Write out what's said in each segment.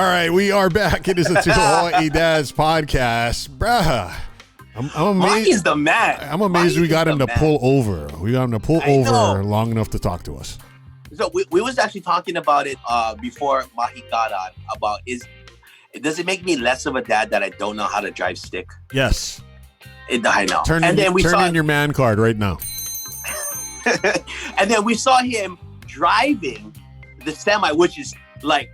right, we are back. It is the To Hawaii Dads podcast, bruh. I'm amazed. Mahi's the man. I'm amazed we got him to pull over. We got him to pull over long enough to talk to us. So we was actually talking about it before Mahi got on. Does it make me less of a dad that I don't know how to drive stick? Yes. I know. Turn in your man card right now. And then we saw him driving the semi, which is like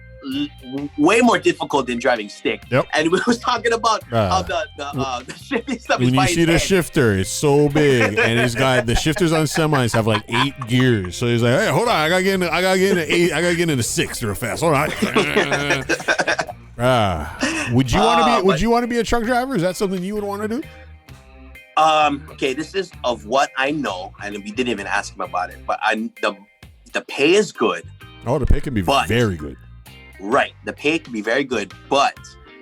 way more difficult than driving stick. Yep. And we was talking about how the shifting stuff is when you see the shifter, it's so big, and the shifters on semis have like 8 gears. So he's like, hey, hold on, I gotta get into 6 real fast. Hold on. Would you want to be a truck driver? Is that something you would want to do? Okay, this is of what I know, and we didn't even ask him about it, but the pay is good. Oh, the pay can be very good. Right, the pay can be very good, but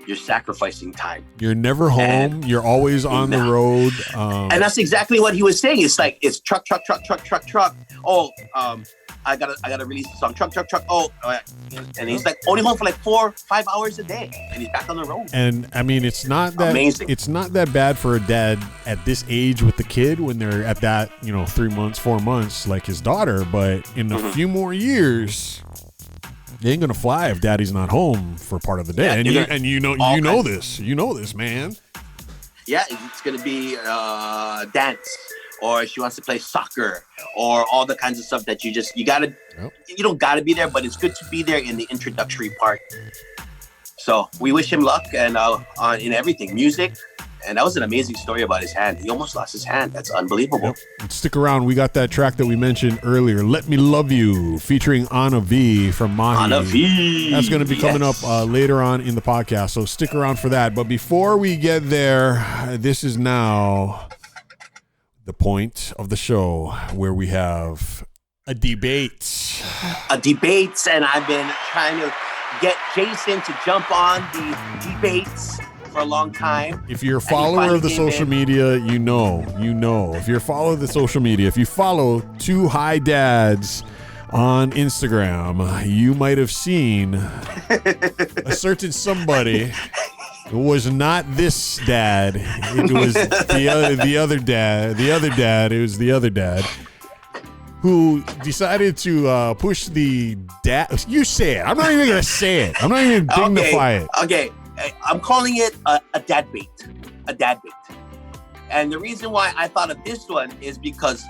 you're sacrificing time. You're never home. You're always on the road. And that's exactly what he was saying. It's like, it's truck. Oh, I gotta release the song. Truck. Oh, and he's like only home for like 4-5 hours a day, and he's back on the road. And I mean, it's not that amazing. It's not that bad for a dad at this age with the kid when they're at that 3 months, 4 months like his daughter. But in a few more years, they ain't gonna fly if daddy's not home for part of the day. Yeah, you know this, man. Yeah, it's gonna be dance, or she wants to play soccer, or all the kinds of stuff that you don't gotta be there, but it's good to be there in the introductory part. So we wish him luck and in everything, music. And that was an amazing story about his hand. He almost lost his hand. That's unbelievable. Yep. And stick around. We got that track that we mentioned earlier, Let Me Love You, featuring Anna V from Mahi. Anna V. That's going to be coming up later on in the podcast, so stick around for that. But before we get there, this is now the point of the show where we have a debate. And I've been trying to get Jason to jump on the debates for a long time. If you're a follower of the social media, you know. If you're a follower of the social media, if you follow Two High Dads on Instagram, you might have seen a certain somebody. It was not this dad. It was the other dad. It was the other dad who decided to push the dad. You say it. I'm not even going to say it. I'm not even going to dignify it. Okay. I'm calling it a dad bait. And the reason why I thought of this one is because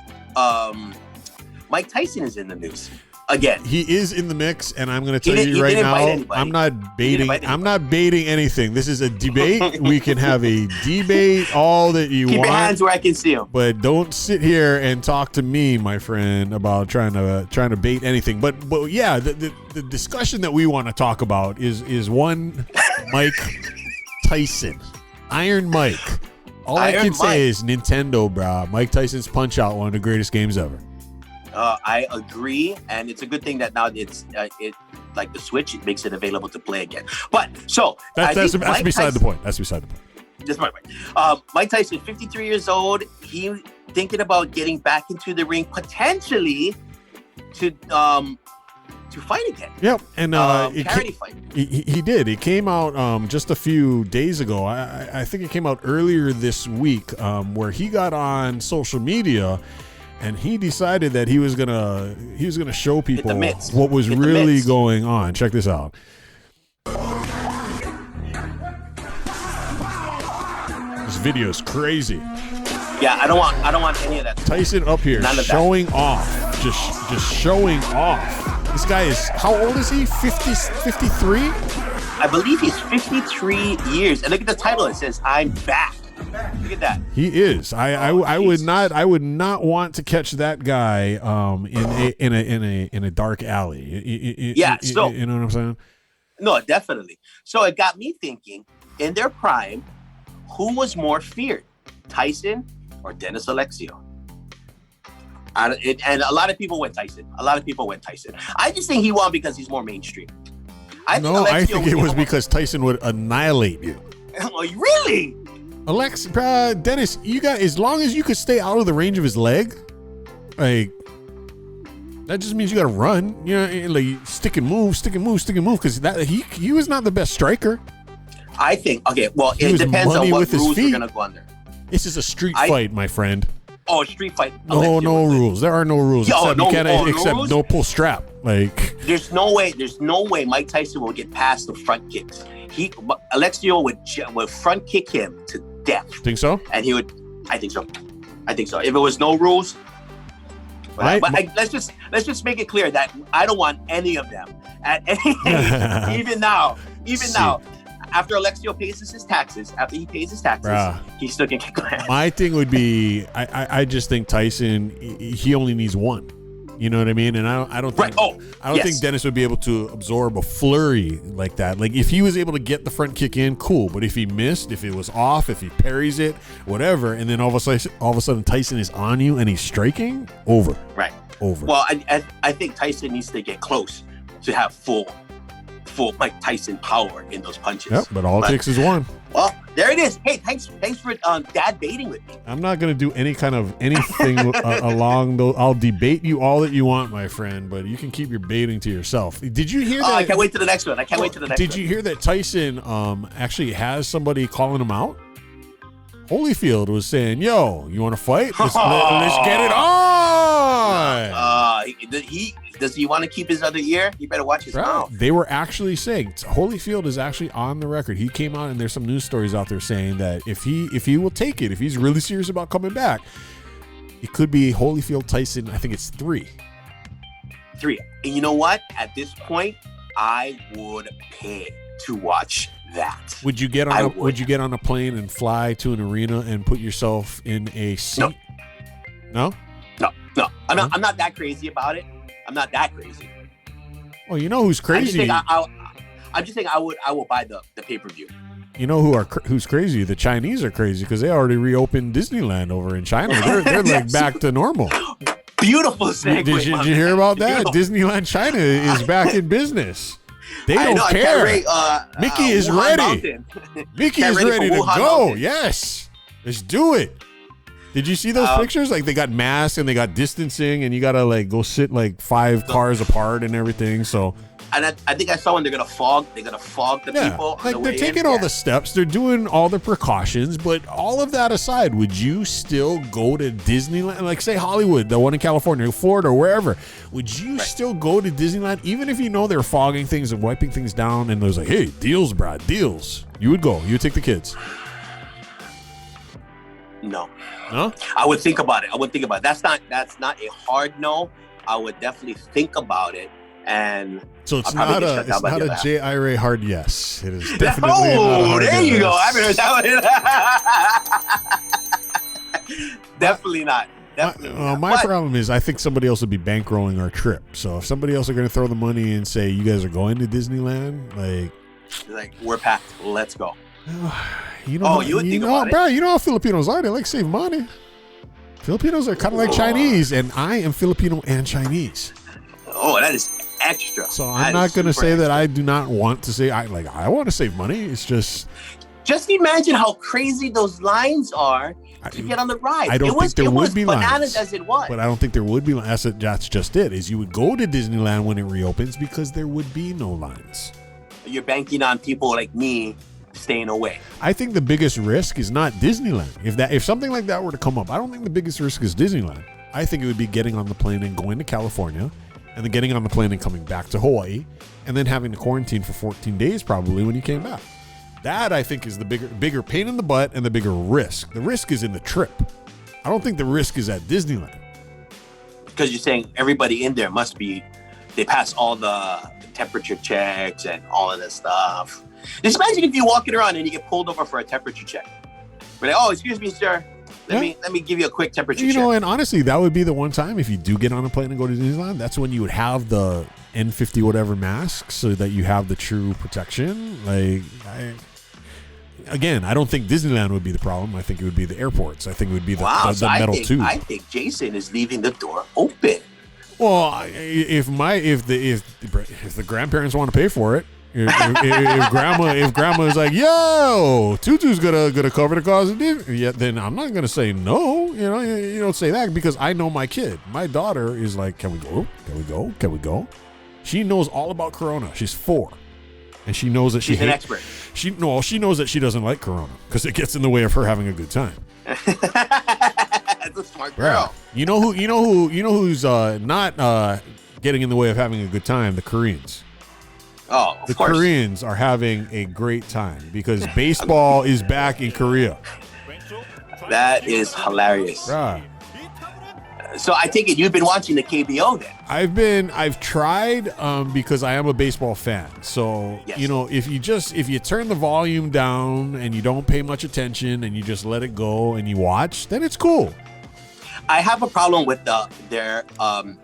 Mike Tyson is in the news again. He is in the mix, and I'm going to tell you right now, I'm not baiting anything. This is a debate. We can have a debate all that you want. Keep your hands where I can see them. But don't sit here and talk to me, my friend, about trying to bait anything. But yeah, the discussion that we want to talk about is one Mike Tyson, Iron Mike. All I can say is Nintendo, bro. Mike Tyson's Punch-Out!, one of the greatest games ever. I agree, and it's a good thing that now it's like the Switch, it makes it available to play again. But so that's beside the point. That's beside the point. That's my point. Mike Tyson, 53 years old. He thinking about getting back into the ring potentially to fight again. Yep, and charity fight. He did. It came out just a few days ago. I think it came out earlier this week, where he got on social media. And he decided that he was gonna show people what was really going on. Check this out. This video is crazy. Yeah, I don't want any of that. Tyson up here showing off, just showing off. This guy is, how old is he? 53? I believe he's 53 years. And look at the title. It says, "I'm back." Look at that. He is. I would not want to catch that guy in a dark alley. You know what I'm saying? No, definitely. So it got me thinking, in their prime, who was more feared, Tyson or Dennis Alexio? And a lot of people went Tyson. I just think he won because he's more mainstream. I think it was because Tyson would annihilate you. Really? Dennis, you got, as long as you could stay out of the range of his leg, like, That just means you got to run. You know, like stick and move, because he was not the best striker. I think, okay, well, it depends on what rules we're going to go under. This is a street fight, my friend. Oh, a street fight. No rules. There are no rules. Except no pull strap. Like, there's no way Mike Tyson will get past the front kicks. Alexio would front kick him to death. Think so? And he would. I think so. If it was no rules. Let's just make it clear that I don't want any of them at any age, even now. After Alexio pays his taxes, he still can kick my ass. My thing would be, I just think Tyson, he only needs one. You know what I mean? And I don't think think Dennis would be able to absorb a flurry like that. Like if he was able to get the front kick in, cool. But if he missed, if it was off, if he parries it, whatever, and then all of a sudden Tyson is on you and he's striking, over. Right. Over. Well, I think Tyson needs to get close to have full Mike Tyson power in those punches. Yep, but all it takes is one. Well, there it is. Hey, thanks for dad baiting with me. I'm not going to do anything along those. I'll debate you all that you want, my friend, but you can keep your baiting to yourself. Did you hear that? I can't wait to the next one. Did you hear that Tyson actually has somebody calling him out? Holyfield was saying, "Yo, you want to fight? Let's get it on." Does he want to keep his other ear? You better watch his mouth. They were actually saying, Holyfield is actually on the record. He came out and there's some news stories out there saying that if he will take it, if he's really serious about coming back, it could be Holyfield Tyson. I think it's 3. And you know what? At this point, I would pay to watch that. Would you get on a plane and fly to an arena and put yourself in a seat? No. I'm not that crazy about it. I'm not that crazy. Well, you know who's crazy? I'm just saying I will buy the pay-per-view. You know who's crazy? The Chinese are crazy because they already reopened Disneyland over in China. They're like back to normal. Beautiful segue. Did you hear about that? Disneyland China is back in business. They don't care. Mickey is ready. Mickey is ready to go. Yes. Let's do it. Did you see those pictures? Like they got masks and they got distancing and you got to like go sit like 5 cars apart and everything. So, and I think I saw when they're going to fog the people. Like they're taking all the steps. They're doing all the precautions. But all of that aside, would you still go to Disneyland? Like say Hollywood, the one in California, Florida, or wherever. Would you still go to Disneyland even if you know they're fogging things and wiping things down and there's like, hey, deals, Brad, deals. You would go. You would take the kids. No. I would think about it. That's not a hard no. I would definitely think about it, and so it's not a J.I.R.A. hard yes. It is definitely not a hard there yes. You go. I haven't heard that one. Definitely not. My problem is I think somebody else would be bankrolling our trip. So if somebody else are going to throw the money and say you guys are going to Disneyland, like we're packed. Let's go. You would think about it. Bro, you know how Filipinos are. They like save money. Filipinos are kind of like Chinese, and I am Filipino and Chinese. Oh, that is extra. So I'm not going to say that I do not want to say I want to save money. It's just imagine how crazy those lines are to get on the ride. I don't think there would be bananas lines, as it was. But I don't think there would be lines. That's just it. Is you would go to Disneyland when it reopens because there would be no lines. You're banking on people like me staying away. I think the biggest risk is not Disneyland. If something like that were to come up, I don't think the biggest risk is Disneyland. I think it would be getting on the plane and going to California, and then getting on the plane and coming back to Hawaii, and then having to quarantine for 14 days probably when you came back. That I think is the bigger pain in the butt and the bigger risk. The risk is in the trip. I don't think the risk is at Disneyland. Because you're saying everybody in there they pass all the temperature checks and all of that stuff. Just imagine if you're walking around and you get pulled over for a temperature check. We're like, oh, excuse me, sir. Let me give you a quick temperature check. And honestly, that would be the one time if you do get on a plane and go to Disneyland, that's when you would have the N50 whatever mask so that you have the true protection. Again, I don't think Disneyland would be the problem. I think it would be the airports. I think it would be the metal tube. I think Jason is leaving the door open. Well, if the grandparents want to pay for it, If grandma is like, yo, Tutu's gonna cover the cause of dinner, yeah, then I'm not gonna say no. You know, you don't say that because I know my kid. My daughter is like, can we go? Can we go? Can we go? She knows all about Corona. She's 4, and she knows that she's an expert. She knows that she doesn't like Corona because it gets in the way of her having a good time. That's a smart girl. You know who's not getting in the way of having a good time? The Koreans. Oh, of course. Koreans are having a great time because baseball is back in Korea. That is hilarious. Right. So I take it you've been watching the KBO then? I've tried because I am a baseball fan. So, yes. You know, if you turn the volume down and you don't pay much attention and you just let it go and you watch, then it's cool. I have a problem with the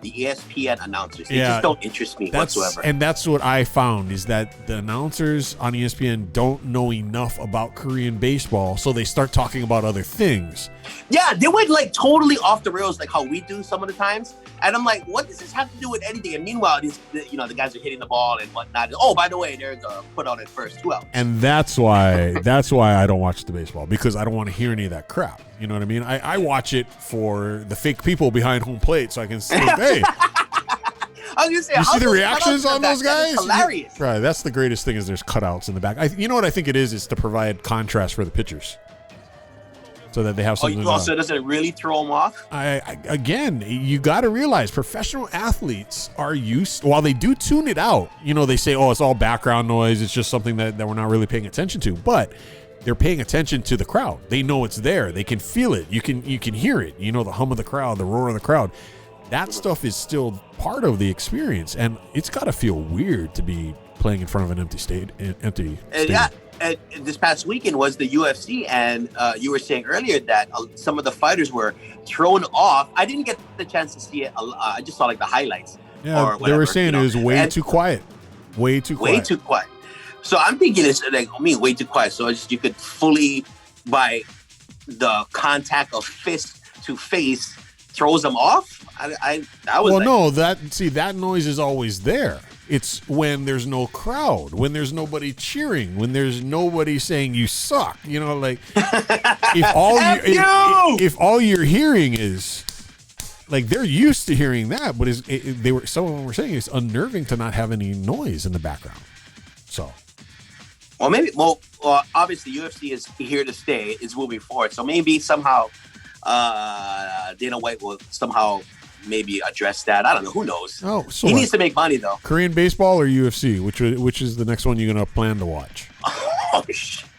ESPN announcers. They just don't interest me whatsoever. And that's what I found is that the announcers on ESPN don't know enough about Korean baseball, so they start talking about other things. Yeah, they went like totally off the rails, like how we do some of the times. And I'm like, what does this have to do with anything? And meanwhile, the guys are hitting the ball and whatnot. Oh, by the way, there's a put on at first 2 outs. And that's why I don't watch the baseball, because I don't want to hear any of that crap. You know what I mean? I watch it for the fake people behind home plate so I can say, hey. I was gonna say, you see the reactions on those guys? That's hilarious. Right, that's the greatest thing is there's cutouts in the back. You know what I think it is to provide contrast for the pitchers. So that they have something. So does it really throw them off? Again, you got to realize professional athletes are used, while they do tune it out, you know, they say, oh, it's all background noise. It's just something that we're not really paying attention to. But they're paying attention to the crowd. They know it's there. They can feel it. You can hear it. You know, the hum of the crowd, the roar of the crowd. That stuff is still part of the experience. And it's got to feel weird to be playing in front of an empty stadium. Yeah. And this past weekend was the UFC, and you were saying earlier that some of the fighters were thrown off. I didn't get the chance to see it. I just saw like the highlights. Yeah, or whatever, they were saying it was way too quiet. Way too quiet. So I'm thinking it's way too quiet. So you could fully, by the contact of fist to face, throws them off. That noise is always there. It's when there's no crowd, when there's nobody cheering, when there's nobody saying you suck. You know, like if all you're hearing is like they're used to hearing that, but some of them were saying it's unnerving to not have any noise in the background. So, obviously UFC is here to stay. It's moving forward. So maybe somehow Dana White will somehow maybe address that. I don't know. Who knows? Oh, so he needs to make money though. Korean baseball or UFC? Which is the next one you're gonna plan to watch? Oh shit!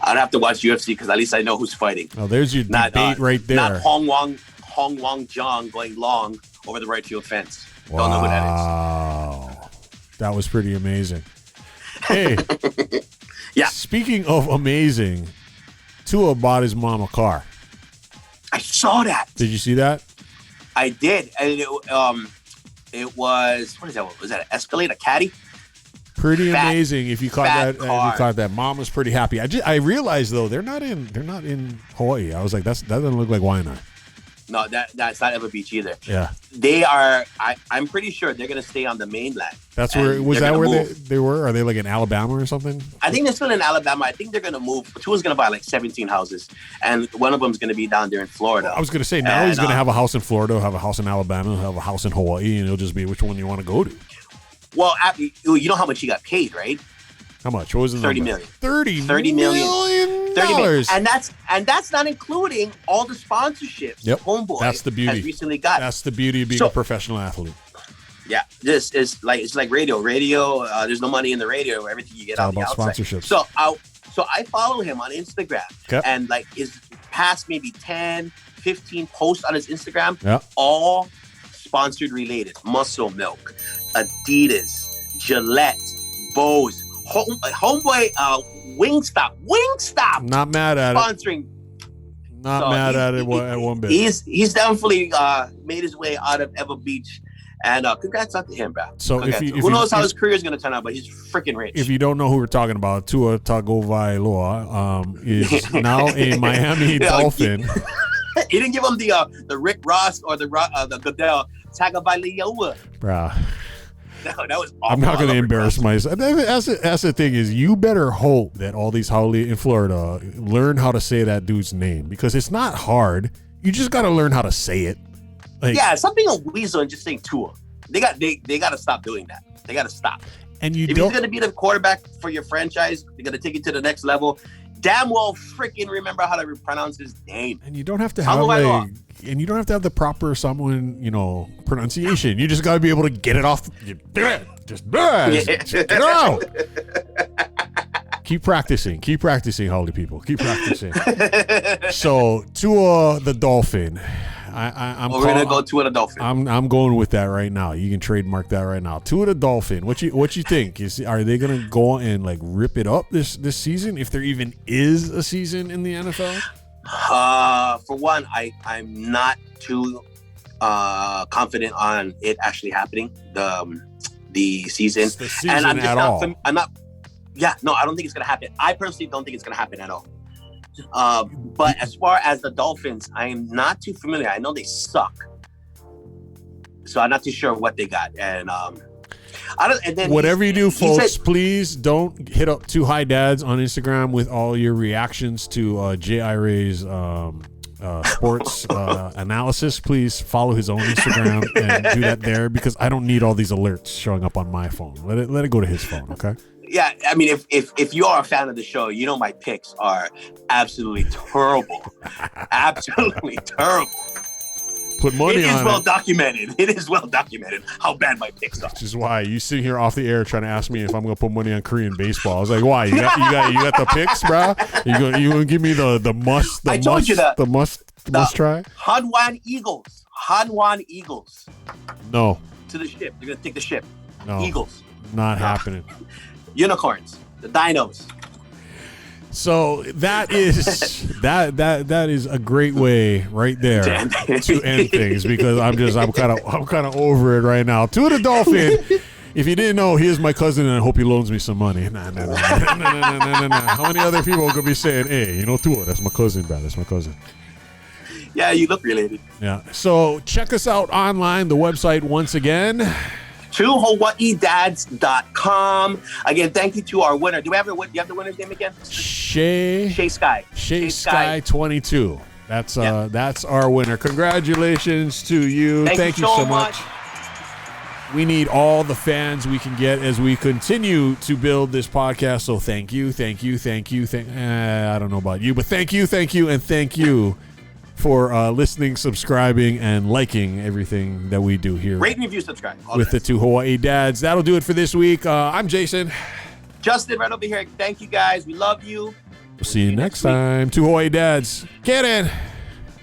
I'd have to watch UFC because at least I know who's fighting. Oh, there's your debate right there. Not Hong Wong Jong going long over the right field fence. Wow. Don't know who that is. That was pretty amazing. Hey, yeah. Speaking of amazing, Tua bought his mom a car. I saw that. Did you see that? I did, and it was, what is that? Was that an Escalade, a Caddy? Pretty amazing. If you caught that, Mom was pretty happy. I realized though they're not in Hawaii. I was like, that doesn't look like Waianae. No, that's not Ever Beach either. Yeah, they are. I'm pretty sure they're gonna stay on the mainland. That's where they were. Are they like in Alabama or something? I think they're still in Alabama. I think they're gonna move. Tua's gonna buy like 17 houses, and one of them's gonna be down there in Florida. I was gonna say now he's gonna have a house in Florida, have a house in Alabama, have a house in Hawaii, and it'll just be which one you want to go to. Well, you know how much he got paid, right? How much? What was it? $30 million. $30 million. And that's not including all the sponsorships. Yep. Homeboy that's the beauty. Has recently got. That's the beauty of being a professional athlete. Yeah, this is it's like radio. Radio, there's no money in the radio. Everything you get it's on the outside. Sponsorships. So I follow him on Instagram, and like his past maybe 10, 15 posts on his Instagram, all sponsored related. Muscle Milk, Adidas, Gillette, Bose. Homeboy, Wingstop. Not mad at sponsoring. Not mad at it at one bit. He's definitely made his way out of Ever Beach, and congrats out to him, bro. So who knows how his career is going to turn out, but he's freaking rich. If you don't know who we're talking about, Tua Tagovailoa is now a Miami Dolphin. He didn't give him the Rick Ross or the Goodell Tagovailoa. Bruh. That was awful. I'm not going to embarrass myself. That's the thing is, you better hope that all these Howley in Florida learn how to say that dude's name, because it's not hard. You just got to learn how to say it. Like, yeah, something a weasel and just saying Tua. They got to stop doing that. They got to stop. And if he's going to be the quarterback for your franchise, they're going to take it to the next level. Damn well freaking remember how to pronounce his name. And you don't have to have the proper pronunciation. You just got to be able to get it off. Just get it out. Keep practicing, Howley people. Keep practicing. So Tua the Dolphin. We're gonna go Tua the Dolphin. I'm going with that right now. You can trademark that right now. Tua the Dolphin. What you think? Are they gonna go and like rip it up this season, if there even is a season in the NFL? For one, I'm not too confident on it actually happening. The season. It's the season and I'm just not. I'm not. Yeah, no, I don't think it's gonna happen. I personally don't think it's gonna happen at all. But as far as the Dolphins, I am not too familiar. I know they suck, so I'm not too sure what they got. And I don't. And then whatever you do, folks, please don't hit up Two High Dads on Instagram with all your reactions to J.I. Ray's sports analysis. Please follow his own Instagram and do that there, because I don't need all these alerts showing up on my phone. Let it go to his phone, okay? Yeah, I mean, if you are a fan of the show, you know my picks are absolutely terrible. Absolutely terrible. Put money on it. It is well documented. It is well documented how bad my picks are. Which is why you sitting here off the air trying to ask me if I'm going to put money on Korean baseball. I was like, why? You got the picks, bro? You going to give me the must try? Hanwhan Eagles. No. To the ship. They're going to take the ship. No. Eagles. Not happening. Unicorns, the dinos. So that is a great way right there to end things, because I'm kind of over it right now. To the Dolphin. If you didn't know, he is my cousin, and I hope he loans me some money. Nah. How many other people could be saying, hey, Tua, that's my cousin, bro. That's my cousin. Yeah, you look related. Yeah. So check us out online. The website once again. TwoHawaiiDads.com. Again, thank you to our winner. Do you have the winner's name again? Shay Sky 22. That's our winner. Congratulations to you. Thank you so much. We need all the fans we can get as we continue to build this podcast. So thank you. I don't know about you, but thank you, and thank you for listening, subscribing, and liking everything that we do here. Rate, review, subscribe. With the Two Hawaii Dads. That'll do it for this week. I'm Jason. Justin, right over here. Thank you, guys. We love you. We'll see you next time. Two Hawaii Dads. Get in.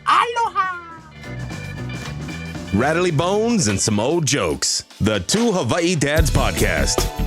Aloha. Rattly bones and some old jokes. The Two Hawaii Dads Podcast.